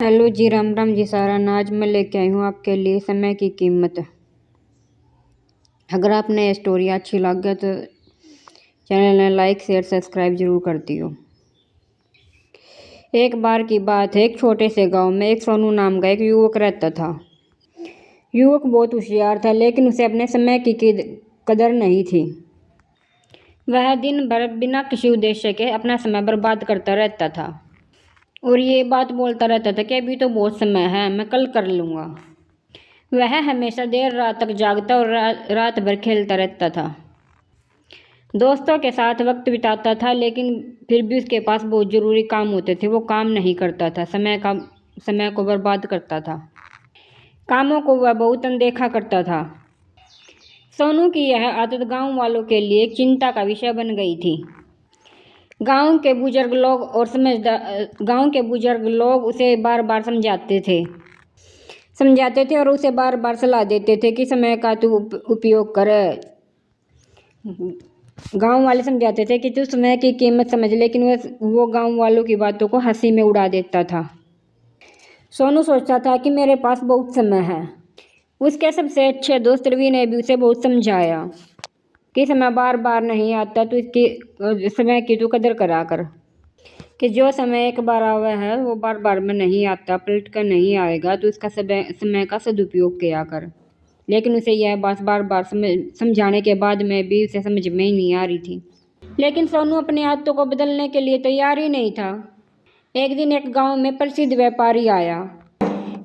Hello जी, राम राम जी सारा। आज मैं लेके आई हूँ आपके लिए समय की कीमत। अगर आपने ये स्टोरी अच्छी लगे तो चैनल ने लाइक शेयर सब्सक्राइब जरूर कर दियो। एक बार की बात है, एक छोटे से गांव में एक सोनू नाम का एक युवक रहता था। युवक बहुत होशियार था, लेकिन उसे अपने समय की कदर नहीं थी। वह दिन भर बिना किसी उद्देश्य के अपना समय बर्बाद करता रहता था और ये बात बोलता रहता था कि अभी तो बहुत समय है, मैं कल कर लूँगा। वह हमेशा देर रात तक जागता और रात भर खेलता रहता था। दोस्तों के साथ वक्त बिताता था, लेकिन फिर भी उसके पास बहुत ज़रूरी काम होते थे। वो काम नहीं करता था, समय को बर्बाद करता था। कामों को वह बहुत अनदेखा करता था। सोनू की यह आदत गांव वालों के लिए एक चिंता का विषय बन गई थी। गांव के बुजुर्ग लोग उसे बार बार समझाते थे और उसे बार बार सलाह देते थे कि समय का तू उपयोग कर। गांव वाले समझाते थे कि तू समय की कीमत समझ, लेकिन वो गांव वालों की बातों को हंसी में उड़ा देता था। सोनू सोचता था कि मेरे पास बहुत समय है। उसके सबसे अच्छे दोस्त रवि ने भी उसे बहुत समझाया कि समय बार बार नहीं आता, तो इसकी समय की तू कदर करा कर, कि जो समय एक बार आवा है वो बार बार में नहीं आता, पलट कर नहीं आएगा, तो इसका समय का सदुपयोग किया कर। लेकिन उसे यह बात बार बार समझाने के बाद में भी उसे समझ में ही नहीं आ रही थी। लेकिन सोनू अपनी आदतों को बदलने के लिए तैयार ही नहीं था। एक दिन एक गांव में प्रसिद्ध व्यापारी आया।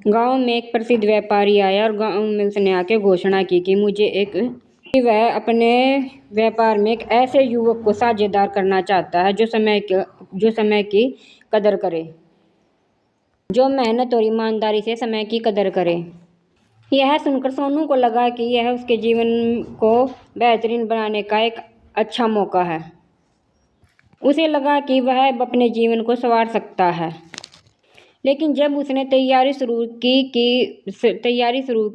और गांव में उसने आके घोषणा की कि वह अपने व्यापार में एक ऐसे युवक को साझेदार करना चाहता है जो समय की कदर करे, जो मेहनत और ईमानदारी से समय की कदर करे। यह सुनकर सोनू को लगा कि यह उसके जीवन को बेहतरीन बनाने का एक अच्छा मौका है। उसे लगा कि वह अपने जीवन को संवार सकता है। लेकिन जब उसने तैयारी शुरू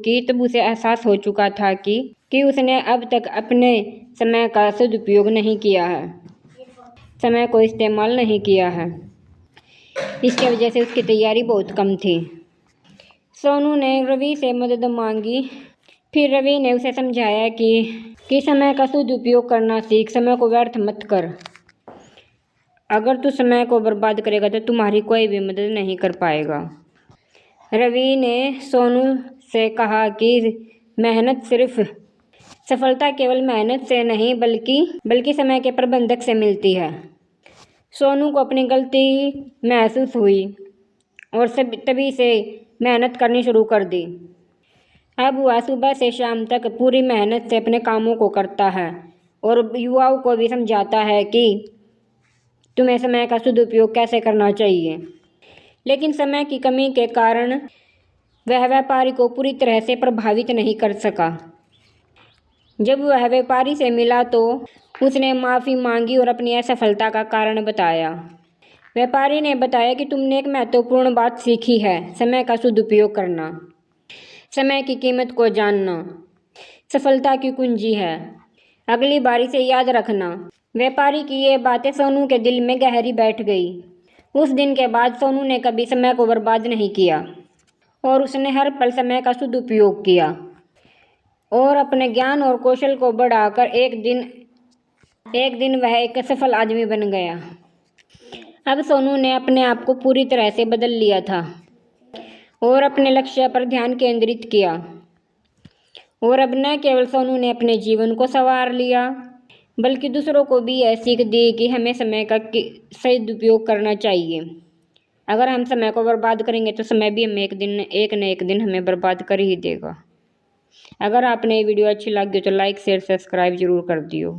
की तब उसे एहसास हो चुका था कि उसने अब तक अपने समय का सदुपयोग नहीं किया है, समय को इस्तेमाल नहीं किया है। इसकी वजह से उसकी तैयारी बहुत कम थी। सोनू ने रवि से मदद मांगी। फिर रवि ने उसे समझाया कि समय का सदुपयोग करना सीख, समय को व्यर्थ मत कर। अगर तू समय को बर्बाद करेगा तो तुम्हारी कोई भी मदद नहीं कर पाएगा। रवि ने सोनू से कहा कि सफलता केवल मेहनत से नहीं बल्कि समय के प्रबंधक से मिलती है। सोनू को अपनी गलती महसूस हुई और तभी से मेहनत करनी शुरू कर दी। अब वह सुबह से शाम तक पूरी मेहनत से अपने कामों को करता है और युवाओं को भी समझाता है कि तुम्हें समय का सदुपयोग कैसे करना चाहिए। लेकिन समय की कमी के कारण वह व्यापारी को पूरी तरह से प्रभावित नहीं कर सका। जब वह व्यापारी से मिला तो उसने माफ़ी मांगी और अपनी असफलता का कारण बताया। व्यापारी ने बताया कि तुमने एक महत्वपूर्ण बात सीखी है, समय का सदुपयोग करना, समय की कीमत को जानना सफलता की कुंजी है। अगली बारी से याद रखना। व्यापारी की ये बातें सोनू के दिल में गहरी बैठ गई। उस दिन के बाद सोनू ने कभी समय को बर्बाद नहीं किया और उसने हर पल समय का सदुपयोग किया और अपने ज्ञान और कौशल को बढ़ाकर एक दिन वह एक सफल आदमी बन गया। अब सोनू ने अपने आप को पूरी तरह से बदल लिया था और अपने लक्ष्य पर ध्यान केंद्रित किया। और अब न केवल सोनू ने अपने जीवन को संवार लिया, बल्कि दूसरों को भी यह सीख दी कि हमें समय का सही उपयोग करना चाहिए। अगर हम समय को बर्बाद करेंगे तो समय भी हमें एक न एक दिन हमें बर्बाद कर ही देगा। अगर आपने ये वीडियो अच्छी लगी तो लाइक शेयर सब्सक्राइब जरूर कर दियो।